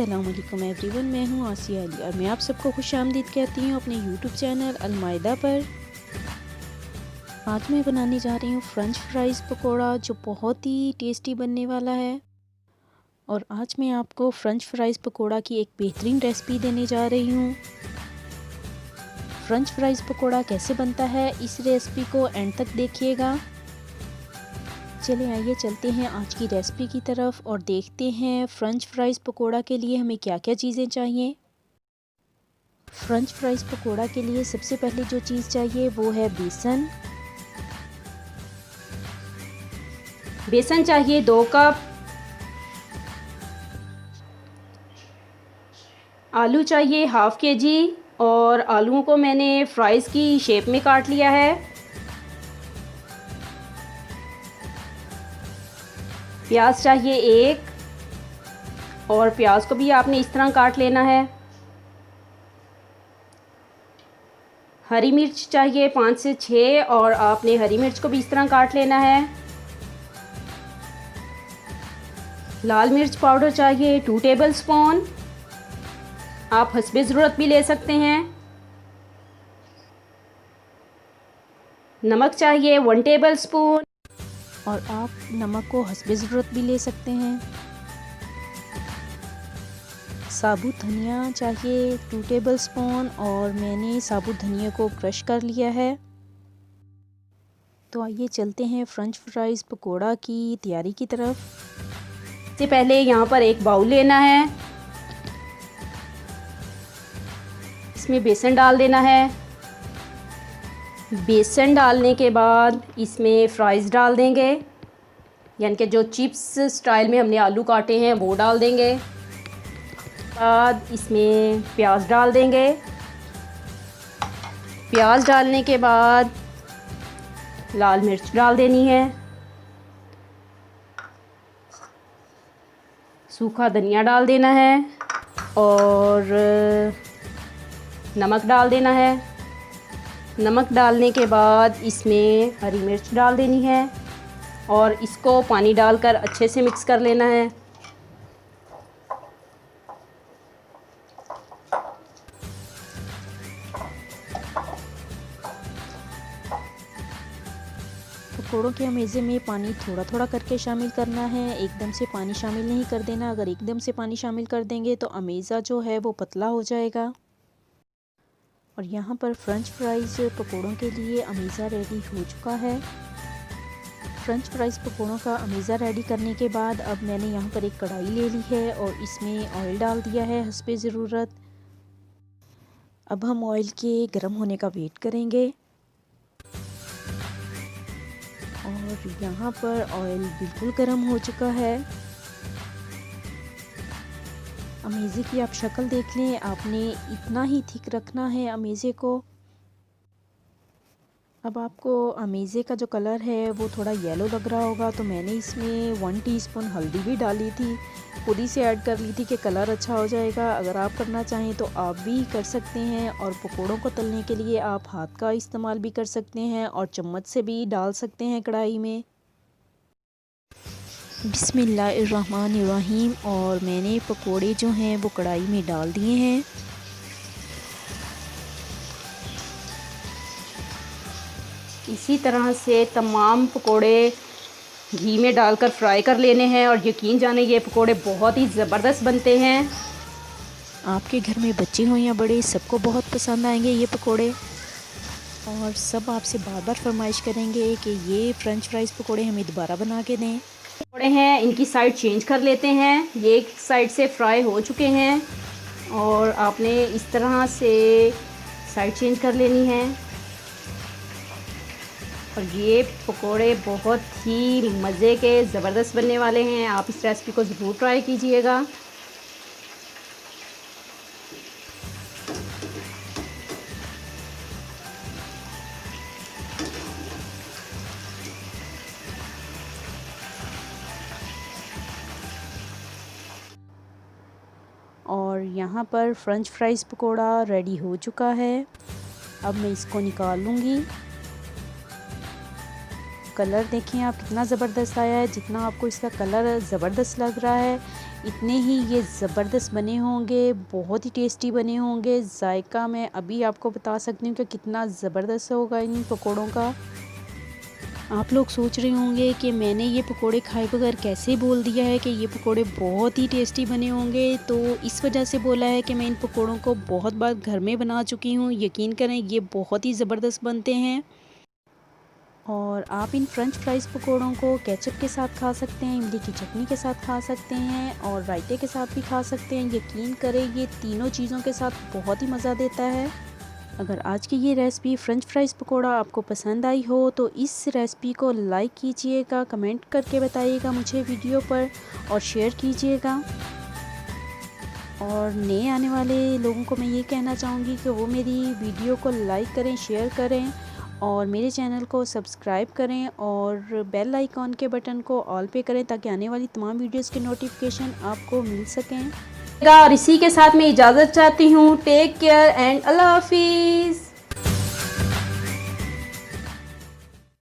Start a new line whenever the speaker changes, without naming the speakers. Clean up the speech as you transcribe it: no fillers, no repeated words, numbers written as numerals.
अस्सलाम वालेकुम एवरीवन, मैं हूँ आसिया अली और मैं आप सबको खुशामदीद कहती हूँ अपने यूट्यूब चैनल अलमायदा पर। आज मैं बनाने जा रही हूँ फ़्रेंच फ्राइज़ पकोड़ा, जो बहुत ही टेस्टी बनने वाला है। और आज मैं आपको फ़्रेंच फ्राइज़ पकोड़ा की एक बेहतरीन रेसिपी देने जा रही हूँ। फ़्रेंच फ्राइज़ पकोड़ा कैसे बनता है, इस रेसिपी को एंड तक देखिएगा। चलिए आइए चलते हैं आज की रेसिपी की तरफ और देखते हैं फ़्रेंच फ्राइज़ पकोड़ा के लिए हमें क्या क्या चीज़ें चाहिए। फ़्रेंच फ्राइज़ पकोड़ा के लिए सबसे पहले जो चीज़ चाहिए वो है बेसन।
बेसन चाहिए 2 कप। आलू चाहिए हाफ़ केजी और आलूओं को मैंने फ्राइज़ की शेप में काट लिया है। प्याज चाहिए 1 और प्याज को भी आपने इस तरह काट लेना है। हरी मिर्च चाहिए 5 से 6 और आपने हरी मिर्च को भी इस तरह काट लेना है। लाल मिर्च पाउडर चाहिए 2 टेबलस्पून, आप हस्बे ज़रूरत भी ले सकते हैं। नमक चाहिए 1 टेबलस्पून
और आप नमक को हस्बे ज़रूरत भी ले सकते हैं। साबुत धनिया चाहिए 2 टेबलस्पून और मैंने साबुत धनिया को क्रश कर लिया है। तो आइए चलते हैं फ़्रेंच फ्राइज़ पकोड़ा की तैयारी की तरफ।
सबसे पहले यहाँ पर एक बाउल लेना है, इसमें बेसन डाल देना है। बेसन डालने के बाद इसमें फ्राइज़ डाल देंगे, यानी कि जो चिप्स स्टाइल में हमने आलू काटे हैं वो डाल देंगे। बाद इसमें प्याज डाल देंगे। प्याज डालने के बाद लाल मिर्च डाल देनी है, सूखा धनिया डाल देना है और नमक डाल देना है। नमक डालने के बाद इसमें हरी मिर्च डाल देनी है और इसको पानी डालकर अच्छे से मिक्स कर लेना है।
पकोड़ों के अमेज़े में पानी थोड़ा थोड़ा करके शामिल करना है, एकदम से पानी शामिल नहीं कर देना। अगर एकदम से पानी शामिल कर देंगे तो अमेज़ा जो है वो पतला हो जाएगा। और यहाँ पर फ़्रेंच फ्राइज़ पकोड़ों के लिए अमेज़ा रेडी हो चुका है। फ़्रेंच फ्राइज़ पकोड़ों का अमेज़ा रेडी करने के बाद अब मैंने यहाँ पर एक कढ़ाई ले ली है और इसमें ऑयल डाल दिया है हस्बे ज़रूरत। अब हम ऑयल के गर्म होने का वेट करेंगे और यहाँ पर ऑयल बिल्कुल गर्म हो चुका है। अमेज़े की आप शक्ल देख लें, आपने इतना ही थिक रखना है अमेज़े को। अब आपको अमेज़े का जो कलर है वो थोड़ा येलो लग रहा होगा, तो मैंने इसमें 1 टीस्पून हल्दी भी डाली थी, खुद ही से ऐड कर ली थी कि कलर अच्छा हो जाएगा। अगर आप करना चाहें तो आप भी कर सकते हैं। और पकोड़ों को तलने के लिए आप हाथ का इस्तेमाल भी कर सकते हैं और चम्मच से भी डाल सकते हैं कढ़ाई में। बिस्मिल्लाहिर्रहमानिर्रहीम। और मैंने पकोड़े जो हैं वो कढ़ाई में डाल दिए हैं।
इसी तरह से तमाम पकोड़े घी में डालकर फ्राई कर लेने हैं और यकीन जाने ये पकोड़े बहुत ही ज़बरदस्त बनते हैं।
आपके घर में बच्चे हों या बड़े, सबको बहुत पसंद आएंगे ये पकोड़े। और सब आपसे बार बार फरमाइश करेंगे कि ये फ़्रेंच फ्राइज़ पकोड़े हमें दोबारा बना के दें।
पकोड़े हैं, इनकी साइड चेंज कर लेते हैं। ये एक साइड से फ्राई हो चुके हैं और आपने इस तरह से साइड चेंज कर लेनी है। और ये पकोड़े बहुत ही मज़े के ज़बरदस्त बनने वाले हैं। आप इस रेसिपी को ज़रूर ट्राई कीजिएगा।
और यहाँ पर फ़्रेंच फ्राइज़ पकोड़ा रेडी हो चुका है। अब मैं इसको निकाल लूँगी। कलर देखें आप कितना ज़बरदस्त आया है। जितना आपको इसका कलर ज़बरदस्त लग रहा है इतने ही ये ज़बरदस्त बने होंगे, बहुत ही टेस्टी बने होंगे। जायका मैं अभी आपको बता सकती हूँ कि कितना ज़बरदस्त होगा इन पकौड़ों का। आप लोग सोच रहे होंगे कि मैंने ये पकोड़े खाए बगैर कैसे बोल दिया है कि ये पकोड़े बहुत ही टेस्टी बने होंगे। तो इस वजह से बोला है कि मैं इन पकोड़ों को बहुत बार घर में बना चुकी हूँ। यकीन करें ये बहुत ही ज़बरदस्त बनते हैं। और आप इन फ्रेंच फ्राइज़ पकोड़ों को केचप के साथ खा सकते हैं, इमली की चटनी के साथ खा सकते हैं और रायते के साथ भी खा सकते हैं। यकीन करें ये तीनों चीज़ों के साथ बहुत ही मज़ा देता है। अगर आज की ये रेसिपी फ़्रेंच फ्राइज़ पकोड़ा आपको पसंद आई हो तो इस रेसिपी को लाइक कीजिएगा, कमेंट करके बताइएगा मुझे वीडियो पर और शेयर कीजिएगा। और नए आने वाले लोगों को मैं ये कहना चाहूँगी कि वो मेरी वीडियो को लाइक करें, शेयर करें और मेरे चैनल को सब्सक्राइब करें और बेल आइकॉन के बटन को ऑल पे करें ताकि आने वाली तमाम वीडियोस के नोटिफिकेशन आपको मिल सकें।
और इसी के साथ मैं इजाज़त चाहती हूँ। टेक केयर एंड अल्लाह हाफिज़।